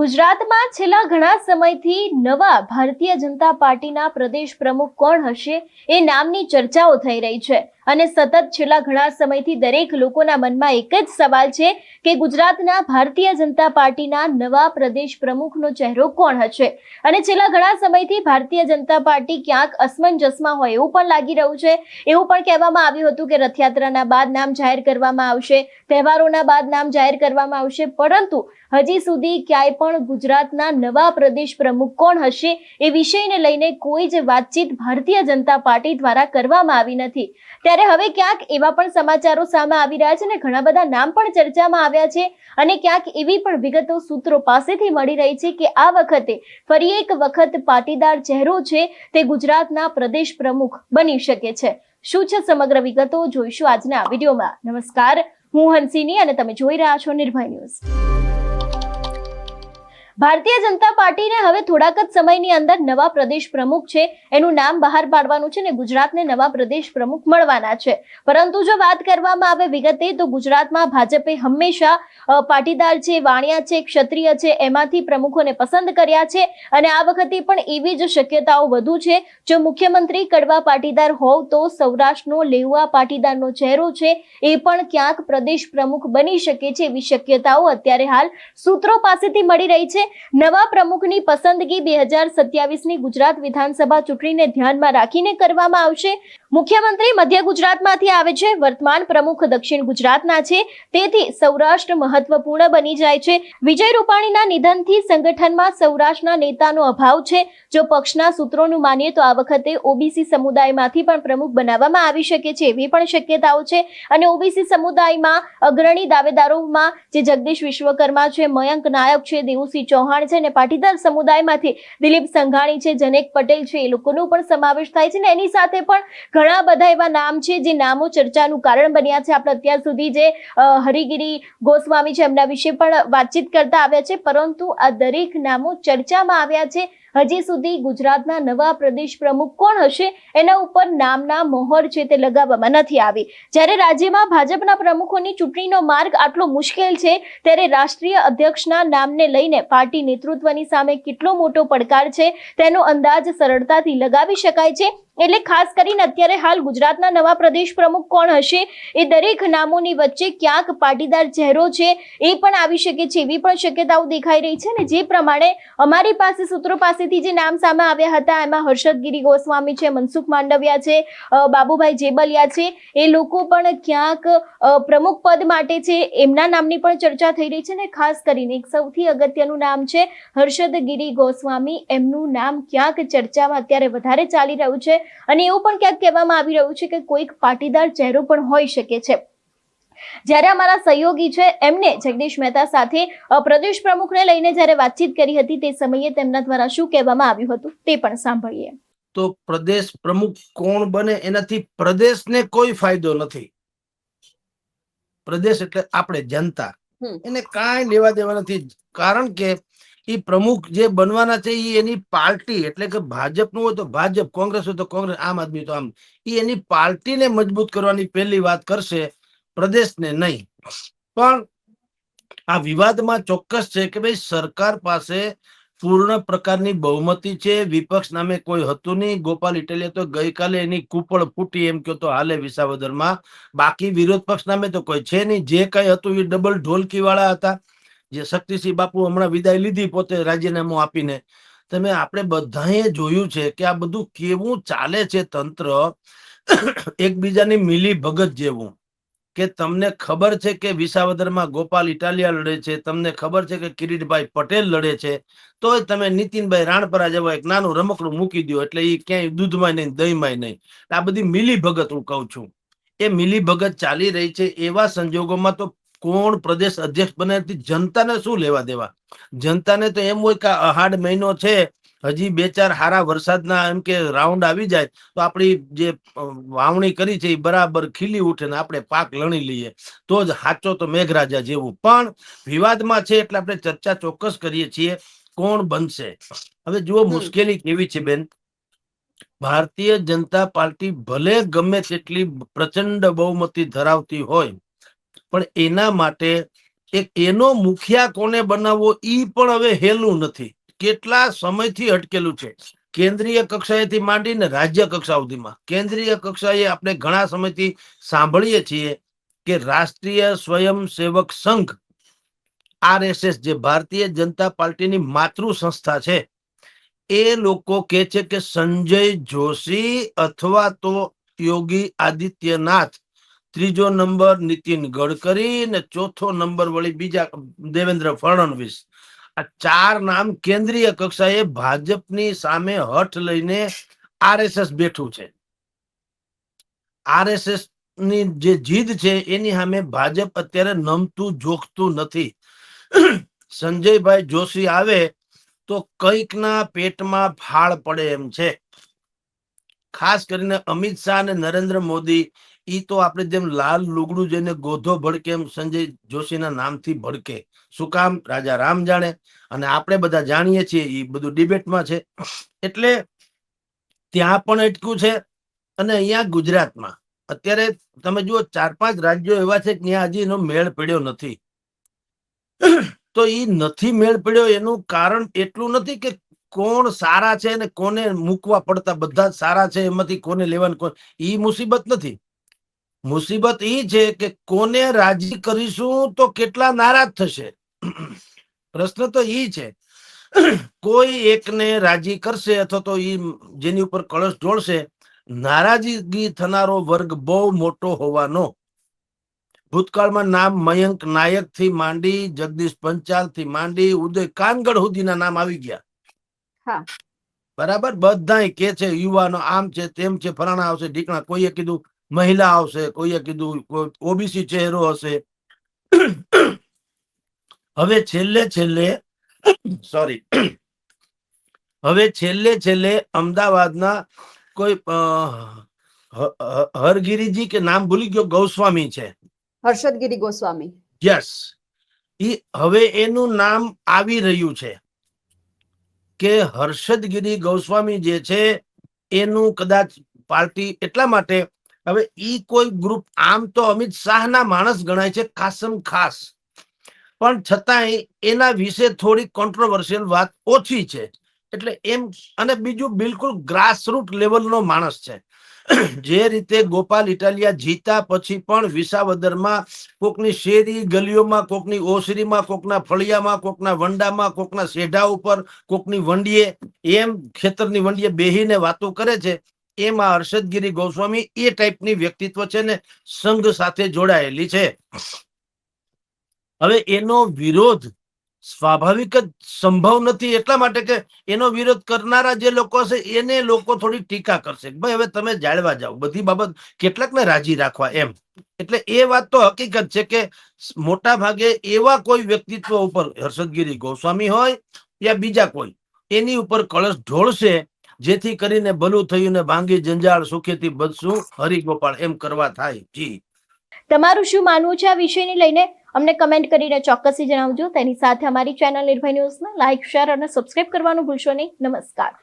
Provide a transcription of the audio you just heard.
ગુજરાતમાં છેલ્લા ઘણા સમયથી નવા ભારતીય જનતા પાર્ટીના પ્રદેશ પ્રમુખ કોણ હશે એ નામની ચર્ચાઓ થઈ રહી છે અને સતત છેલ્લા ઘણા સમયથી દરેક લોકોના મનમાં એક જ સવાલ છે કે ગુજરાતના ભારતીય જનતા પાર્ટીના નવા પ્રદેશ પ્રમુખનો ચહેરો કોણ હશે। અને છેલ્લા ઘણા સમયથી ભારતીય જનતા પાર્ટી ક્યાંક અસમંજસમાં હોય એવું પણ લાગી રહ્યું છે। એવું પણ કહેવામાં આવ્યું હતું કે રથયાત્રાના બાદ નામ જાહેર કરવામાં આવશે, તહેવારોના બાદ નામ જાહેર કરવામાં આવશે, પરંતુ હજી સુધી ક્યાંય પણ ગુજરાતના નવા પ્રદેશ પ્રમુખ કોણ હશે એ વિષયને લઈને કોઈ જ વાતચીત ભારતીય જનતા પાર્ટી દ્વારા કરવામાં આવી નથી। ત્યારે હવે ક્યાંક એવા પણ સમાચારો સામે આવી રહ્યા છે ને ઘણા બધા નામ પણ ચર્ચામાં આવ્યા છે અને ક્યાંક એવી પણ વિગતો સૂત્રો પાસેથી મળી રહી છે કે આ વખતે ફરી એક વખત પાટીદાર ચહેરો છે તે ગુજરાતના પ્રદેશ પ્રમુખ બની શકે છે। શું છે સમગ્ર વિગતો જોઈશું આજના વિડીયોમાં। નમસ્કાર, હું હંસિની અને તમે જોઈ રહ્યા છો નિર્ભય ન્યૂઝ। ભારતીય જનતા પાર્ટીને હવે થોડાક જ સમયની અંદર નવા પ્રદેશ પ્રમુખ છે એનું નામ બહાર પાડવાનું છે ને ગુજરાતને નવા પ્રદેશ પ્રમુખ મળવાના છે। પરંતુ જો વાત કરવામાં આવે વિગતે તો ગુજરાતમાં ભાજપે હંમેશા પાટીદાર છે, વાણિયા છે, ક્ષત્રિય છે એમાંથી પ્રમુખોને પસંદ કર્યા છે અને આ વખતે પણ એવી જ શક્યતાઓ વધુ છે। જો મુખ્યમંત્રી કડવા પાટીદાર હોવ તો સૌરાષ્ટ્રનો લેઉવા પાટીદારનો ચહેરો છે એ પણ ક્યાંક પ્રદેશ પ્રમુખ બની શકે છે એવી શક્યતાઓ અત્યારે હાલ સૂત્રો પાસેથી મળી રહી છે। નવા પ્રમુખની પસંદગી 2027ની ગુજરાત વિધાનસભા ચૂંટણીને ધ્યાનમાં રાખીને કરવામાં આવશે। મુખ્યમંત્રી મધ્ય ગુજરાતમાંથી આવે છે, વર્તમાન પ્રમુખ દક્ષિણ ગુજરાતના છે, તેથી સૌરાષ્ટ્ર મહત્વપૂર્ણ બની જાય છે। વિજય રૂપાણીના નિધનથી સંગઠનમાં સૌરાષ્ટ્રના નેતાનો અભાવ છે। જો પક્ષના સૂત્રોનું માનીએ તો આ વખતે ઓબીસી સમુદાયમાંથી પણ પ્રમુખ બનાવવામાં આવી શકે છે એવી પણ શક્યતાઓ છે અને ઓબીસી સમુદાયમાં અગ્રણી દાવેદારોમાં જે જગદીશ વિશ્વકર્મા છે, મયંક નાયક છે, દેવુસિંહ ચૌહાણ છે અને પાટીદાર સમુદાયમાંથી દિલીપ સંઘાણી છે, જનેક પટેલ છે, એ લોકોનો પણ સમાવેશ થાય છે ને એની સાથે પણ ઘણા બધા એવા નામ છે જે નામો ચર્ચાનું કારણ બન્યા છે। આપણે અત્યાર સુધી જે હરિગીરી ગોસ્વામી છે એમના વિશે પણ વાતચીત કરતા આવ્યા છે, પરંતુ આ દરેક નામો ચર્ચામાં આવ્યા છે। હજી સુધી ગુજરાતના નવા પ્રદેશ પ્રમુખ કોણ હશે એના ઉપર નામના મોહર છે તે લગાવવામાં નથી આવી। જ્યારે રાજ્યમાં ભાજપના પ્રમુખોની ચૂંટણીનો માર્ગ આટલો મુશ્કેલ છે ત્યારે રાષ્ટ્રીય અધ્યક્ષના નામને લઈને પાર્ટી નેતૃત્વની સામે કેટલો મોટો પડકાર છે તેનો અંદાજ સરળતાથી લગાવી શકાય છે। એટલે ખાસ કરીને અત્યારે હાલ ગુજરાતના નવા પ્રદેશ પ્રમુખ કોણ હશે એ દરેક નામોની વચ્ચે ક્યાંક પાટીદાર ચહેરો છે એ પણ આવી શકે છે એવી પણ શક્યતાઓ દેખાઈ રહી છે ને જે પ્રમાણે અમારી પાસે સૂત્રો પાસેથી જે નામ સામે આવ્યા હતા એમાં હર્ષદ ગિરી ગોસ્વામી છે, મનસુખ માંડવિયા છે, બાબુભાઈ જેબલિયા છે, એ લોકો પણ ક્યાંક પ્રમુખ પદ માટે છે એમના નામની પણ ચર્ચા થઈ રહી છે ને ખાસ કરીને એક સૌથી અગત્યનું નામ છે હર્ષદ ગિરી ગોસ્વામી। એમનું નામ ક્યાંક ચર્ચામાં અત્યારે વધારે ચાલી રહ્યું છે અને એવું પણ ક્યાંક કહેવામાં આવી રહ્યું છે કે કોઈક પાટીદાર ચહેરો પણ હોઈ શકે છે। જ્યારે અમારા સહયોગી છે એમને જગદીશ મહેતા સાથે પ્રદેશ પ્રમુખને લઈને જ્યારે વાતચીત કરી હતી તે સમયે તેમના દ્વારા શું કહેવામાં આવ્યું હતું તે પણ સાંભળીએ। તો પ્રદેશ પ્રમુખ કોણ બને એનાથી પ્રદેશને કોઈ ફાયદો નથી। પ્રદેશ એટલે આપણે જનતા, એને કાંઈ લેવા દેવા નથી। કારણ કે એ પ્રમુખ જે બનવાના છે એ એની પાર્ટી એટલે કે ભાજપનું હોય તો ભાજપ, કોંગ્રેસ હોય તો કોંગ્રેસ, આમ આદમી તો આમ, એ એની પાર્ટીને મજબૂત કરવાની પહેલી વાત કરશે, પ્રદેશને નહીં। પણ આ વિવાદમાં ચોક્કસ છે કે ભાઈ સરકાર પાસે પૂર્ણ પ્રકારની બહુમતી છે, વિપક્ષ નામે કોઈ હતું નહીં। ગોપાલ ઇટાલિયા તો ગઈકાલે એની કુપળ ફૂટી એમ કહો તો હાલે વિસાવદરમાં, બાકી વિરોધ પક્ષ નામે તો કોઈ છે નહીં। જે કઈ હતું એ ડબલ ઢોલકી વાળા હતા। જે શક્તિસિંહ બાપુ હમણાં વિદાય લીધી પોતે રાજીનામું આપીને, તમે આપણે બધાએ જોયું છે કે આ બધું કેવું ચાલે છે તંત્ર એકબીજાની મિલી ભગત જેવું। કે તમને ખબર છે કે વિસાવદરમાં ગોપાલ ઇટાલિયા લડે છે, તમને ખબર છે કે કિરીટભાઈ પટેલ લડે છે, તોય તમે નીતિનભાઈ રાણપરા જેવા એક નાનું રમકડું મૂકી દો એટલે એ ક્યાંય દૂધમાં નહીં, દહીંમાં નહીં। આ બધી મિલી ભગત હું કહું છું, એ મિલી ભગત ચાલી રહી છે। એવા સંજોગોમાં તો કોણ પ્રદેશ અધ્યક્ષ બને જનતાને શું લેવા દેવા? જનતાને તો એમ હોય કે અહાડ મહિનો છે, હજી 2-4 હારા વરસાદના એમ કે રાઉન્ડ આવી જાય તો આપણી જે વાવણી કરી છે એ બરાબર ખીલી ઉઠે ને આપણે પાક લણી લઈએ તો જ સાચો તો મેઘરાજા જેવું। પણ વિવાદમાં છે એટલે આપણે ચર્ચા ચોક્કસ કરીએ છીએ કોણ બનશે। હવે જુઓ મુશ્કેલી કેવી છે બેન, ભારતીય જનતા પાર્ટી ભલે ગમે તેટલી પ્રચંડ બહુમતી ધરાવતી હોય પણ એના માટે એક એનો મુખિયા કોને બનાવવો ઈ પણ હવે હેલું નથી, કેટલા સમયથી અટકેલું છે. કેન્દ્રીય કક્ષાએથી માંડીને રાજ્ય કક્ષા સુધીમાં, કેન્દ્રીય કક્ષાએ આપણે ઘણા સમયથી સાંભળીએ છીએ કે રાષ્ટ્રીય સ્વયંસેવક સંઘ RSS, જે ભારતીય જનતા પાર્ટીની માતૃ સંસ્થા છે, એ લોકો કે છે કે સંજય જોશી અથવા તો યોગી આદિત્યનાથ, ત્રીજો નંબર નીતિન ગડકરી ને ચોથો નંબર વળી બીજા દેવેન્દ્ર ફડણવીસ, આ 4 નામ કેન્દ્રીય કક્ષાએ ભાજપની સામે હઠ લઈને RSS બેઠું છે. RSS ની જે જીદ છે એની સામે ભાજપ અત્યારે નમતું જોખતું નથી. સંજયભાઈ જોશી આવે તો કંઈકના પેટમાં ફાળ પડે એમ છે. ખાસ કરીને અમિત શાહ અને નરેન્દ્ર મોદી, ઈ તો આપણે જેમ લાલ લુગડું જેને ગોધો ભડકે એમ સંજય જોશીના નામથી ભડકે. શું કામ? રાજા રામ જાણે, અને આપણે બધા જાણીએ છીએ, એ બધું ડિબેટમાં છે. એટલે ત્યાં પણ અટક્યું છે. અને અહીંયા ગુજરાતમાં અત્યારે તમે જુઓ 4-5 રાજ્યો એવા છે કે ત્યાં હજી એનો મેળ પડ્યો નથી. તો એ નથી મેળ પડ્યો એનું કારણ એટલું નથી કે કોણ સારા છે અને કોને મૂકવા પડતા, બધા જ સારા છે એમાંથી કોને લેવાનું, ઈ મુસીબત નથી. મુસીબત એ છે કે કોને રાજી કરીશું તો કેટલા નારાજ થશે. પ્રશ્ન તો ઈ છે. કોઈ એકને રાજી કરશે અથવા તો ઈ જેની ઉપર કળશ ઢોળશે, નારાજગી થનારો વર્ગ બહુ મોટો હોવાનો. ભૂતકાળમાં નામ મયંક નાયક થી માંડી, જગદીશ પંચાલ થી માંડી, ઉદય કાનગડ સુધીના નામ આવી ગયા. બરાબર, બધા કે છે યુવાનો આમ છે તેમ છે, ફલાણા આવશે ઢીકણા, કોઈએ કીધું મહિલા આવશે, કોઈએ કીધું ઓબીસી ચહેરો હશે. હવે છેલ્લે અમદાવાદના કોઈ હરગીરીજી કે નામ ભૂલી ગયો, ગોસ્વામી છે, હર્ષદગીરી ગોસ્વામી. યસ, હવે એનું નામ આવી રહ્યું છે કે હર્ષદગીરી ગોસ્વામી જે છે એનું કદાચ પાર્ટી એટલા માટે, હવે ઈ કોઈ ગ્રુપ, આમ તો અમિત શાહના માણસ ગણાય છે ખાસમ ખાસ, પણ છતાંય એના વિશે થોડી કોન્ટ્રોવર્શિયલ વાત ઓછી છે. એટલે એમ, અને બીજું બિલકુલ ગ્રાસરૂટ લેવલનો માણસ છે. જે રીતે ગોપાલ ઇટાલિયા જીતા પછી પણ વિસાવદરમાં કોકની શેરી ગલીઓમાં, કોકની ઓસરીમાં, કોકના ફળિયામાં, કોકના વંડામાં, કોકના શેઢા ઉપર, કોકની વંડીએ, એમ ખેતરની વંડીએ બેહીને વાતો કરે છે. એમાં હર્ષદગીરી ગોસ્વામી એ ટાઈપની વ્યક્તિત્વ છે ને સંઘ સાથે જોડાયેલી છે. હવે એનો વિરોધ સ્વાભાવિક જ સંભવ નથી, એટલા માટે કે એનો વિરોધ કરનારા જે લોકો હશે એને લોકો થોડી ટીકા કરશે, ભાઈ હવે તમે જાળવા જાઓ, બધી બાબત કેટલાકને રાજી રાખવા એમ. એટલે એ વાત તો હકીકત છે કે મોટા ભાગે એવા કોઈ વ્યક્તિત્વ ઉપર, હર્ષદગીરી ગોસ્વામી હોય યા બીજા કોઈ, એની ઉપર કળશ ઢોળશે, જેથી કરીને ભલું થયું ને ભાંગી જંજાળ, સુખેથી બચશું હરિગોપાળ, એમ કરવા થાય. જી, તમારું શું માનવું છે આ વિષયને લઈને? અમને કમેન્ટ કરીને ચોક્કસથી જણાવજો. તેની સાથે અમારી ચેનલ નિર્ભય ન્યૂઝને લાઇક, શેર અને સબસ્ક્રાઇબ કરવાનું ભૂલશો નહીં. નમસ્કાર.